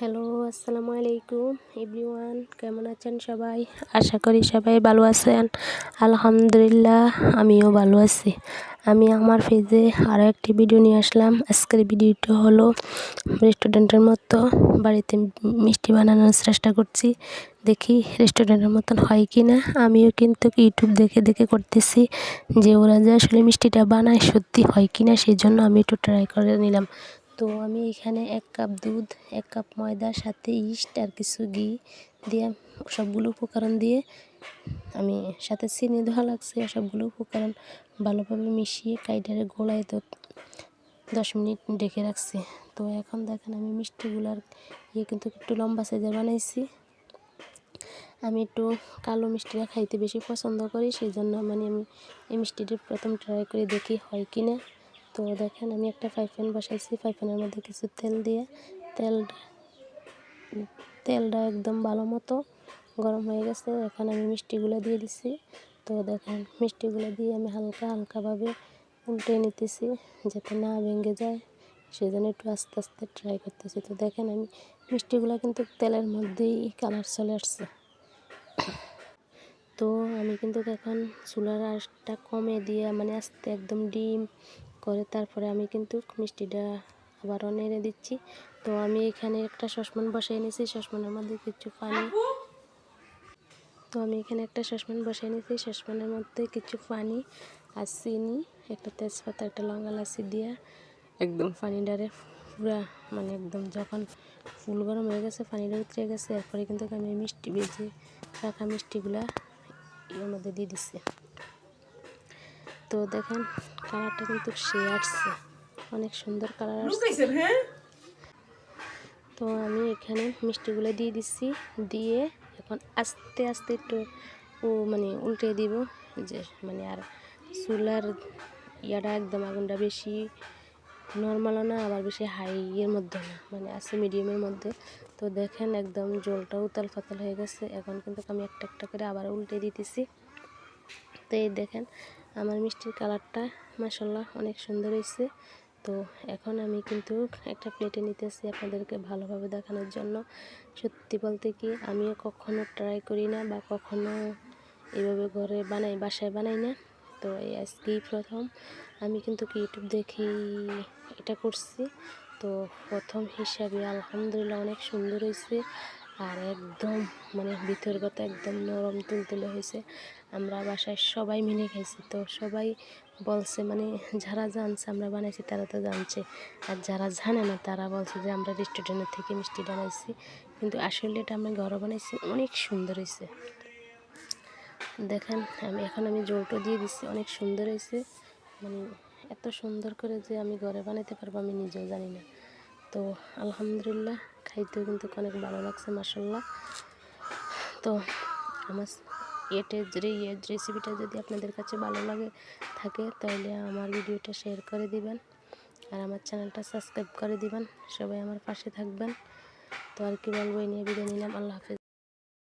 Hello, আসসালামু আলাইকুম everyone, কেমন আছেন সবাই? আশা করি সবাই ভালো আছেন। আলহামদুলিল্লাহ, আমিও ভালো আছি। আমি আমার পেজে আরও একটি ভিডিও নিয়ে আসলাম। আজকের ভিডিওটা হলো রেস্টুরেন্টের মতো বাড়িতে মিষ্টি বানানোর চেষ্টা করছি। দেখি রেস্টুরেন্টের মতন হয় কি না। আমিও কিন্তু ইউটিউব দেখে দেখে করতেছি যে ওরা যে আসলে মিষ্টিটা বানায় সত্যি হয় কি না, সেই জন্য আমি একটু ট্রাই করে নিলাম। তো আমি এখানে 1 কাপ দুধ, 1 কাপ ময়দার সাথে ইস্ট আর কিছু ঘি দিয়ে সবগুলো উপকরণ দিয়ে আমি সাথে চিনি দেওয়া লাগছে, সবগুলো উপকরণ ভালোভাবে মিশিয়ে কাইডারে গোলায় তো 10 মিনিট ঢেকে রাখছি। তো এখন দেখেন আমি মিষ্টিগুলার কিন্তু একটু লম্বা সাইজের বানাইছি। আমি একটু কালো মিষ্টিটা খাইতে বেশি পছন্দ করি, সেই জন্য আমি এই মিষ্টিটি প্রথম ট্রাই করে দেখি হয় কি না। তো দেখেন আমি একটা ফ্রাই প্যান বসাইছি, ফ্রাই প্যানের মধ্যে কিছু তেল দিয়ে তেলটা একদম ভালো মতো গরম হয়ে গেছে। এখন আমি মিষ্টিগুলো দিয়ে দিছি। তো দেখেন মিষ্টিগুলো দিয়ে আমি হালকাভাবে উল্টে নিতেছি যাতে না ভেঙে যায়, সেজন্য একটু আস্তে আস্তে ট্রাই করতেছি। তো দেখেন আমি মিষ্টিগুলো কিন্তু তেলের মধ্যেই কালার চলে আসছে। তো আমি কিন্তু এখন চুলার আঁচটা কমে দিয়ে আস্তে একদম ডিম করে তারপরে আমি কিন্তু মিষ্টিটা আবারও নেড়ে দিচ্ছি। তো আমি এখানে একটা সসপ্যান বসাই নিয়েছি, সসপ্যানের মধ্যে কিছু পানি সসপ্যানের মধ্যে কিছু পানি আর চিনি, একটা তেজপাতা, একটা লঙ্কা লাচি দিয়ে একদম পানিটারে পুরা একদম যখন ফুল গরম হয়ে গেছে, পানিটা উতরে গেছে, এরপরে কিন্তু আমি মিষ্টি ভেজে রাখা মিষ্টিগুলা এর মধ্যে দিয়ে দিচ্ছি। তো দেখেন কালারটা কিন্তু সে আসছে, অনেক সুন্দর কালার আসছে। তো আমি এখানে মিষ্টিগুলো দিয়ে দিচ্ছি, দিয়ে এখন আস্তে আস্তে একটু উল্টে দিব, যে আর চুলার ইয়াটা একদম আগুনটা বেশি নর্মালও না, আবার বেশি হাইয়ের মধ্যে না, আছে মিডিয়ামের মধ্যে। তো দেখেন একদম জলটা উতাল ফাতাল হয়ে গেছে। এখন কিন্তু আমি একটা একটা করে আবার উল্টে দিতেছি। তো এই দেখেন আমার মিষ্টির কালারটা মাশাআল্লাহ অনেক সুন্দর হয়েছে। তো এখন আমি কিন্তু একটা প্লেটে নিতেছি আপনাদেরকে ভালোভাবে দেখানোর জন্য। সত্যি বলতে কি আমিও কখনো ট্রাই করি না বা কখনো এইভাবে ঘরে বাসায় বানাই না। তো এই আজকেই প্রথম আমি কিন্তু ইউটিউব দেখেই এটা করছি। তো প্রথম হিসাবে আলহামদুলিল্লাহ অনেক সুন্দর হয়েছে, আর একদম ভিতরটা একদম নরম তুলতুলে হয়েছে। আমরা বাসায় সবাই মিলে খাইছি, তো সবাই বলছে যারা জানছে আমরা বানাইছি তারা তো জানছে, আর যারা জানে না তারা বলছে যে আমরা রেস্টুরেন্টের থেকে মিষ্টি বানাইছি, কিন্তু আসলে এটা আমরা ঘরে বানাইছি, অনেক সুন্দর হয়েছে। দেখেন আমি জলটা দিয়ে দিচ্ছি, অনেক সুন্দর হয়েছে। এত সুন্দর করে যে আমি ঘরে বানাইতে পারবো আমি নিজেও জানি না। তো আলহামদুলিল্লাহ খাইতেও কিন্তু অনেক ভালো লাগছে মাশাআল্লাহ। তো আমার রেসিপিটা যদি আপনাদের কাছে ভালো থাকে তাহলে আমার ভিডিওটা শেয়ার করে দিবেন, আর আমার চ্যানেলটা সাবস্ক্রাইব করে দিবেন। সবাই আমার পাশে থাকবেন। তো আর কি বলবো, এই নিয়ে বিদায় নিলাম। আল্লাহ হাফেজ।